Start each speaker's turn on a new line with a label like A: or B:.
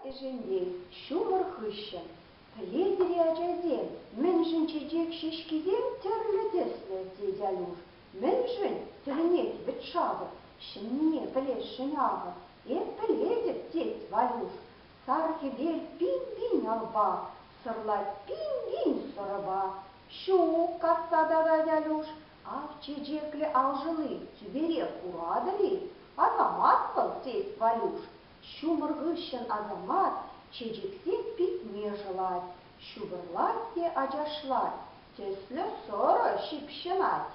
A: эжендей, шумыр хыщын. Пледери ажазем, міншін чедек шешкеден тірлі-тіслі, деді Алюш. Міншін тілінек біт шағы, шынне білес шынағы, піледіп, деді Валюш. Сархи бел пин-пин алба, сырлай пин-пин сұрыба. Щук кассада деді Алюш, ав чедекли алжылы, тюбере курадыли. Азамат был, деді Валюш. Шумыр хыщын азамат, чедексен питме желать, шубырлать те ажашлать, теслі сұры шипшынать.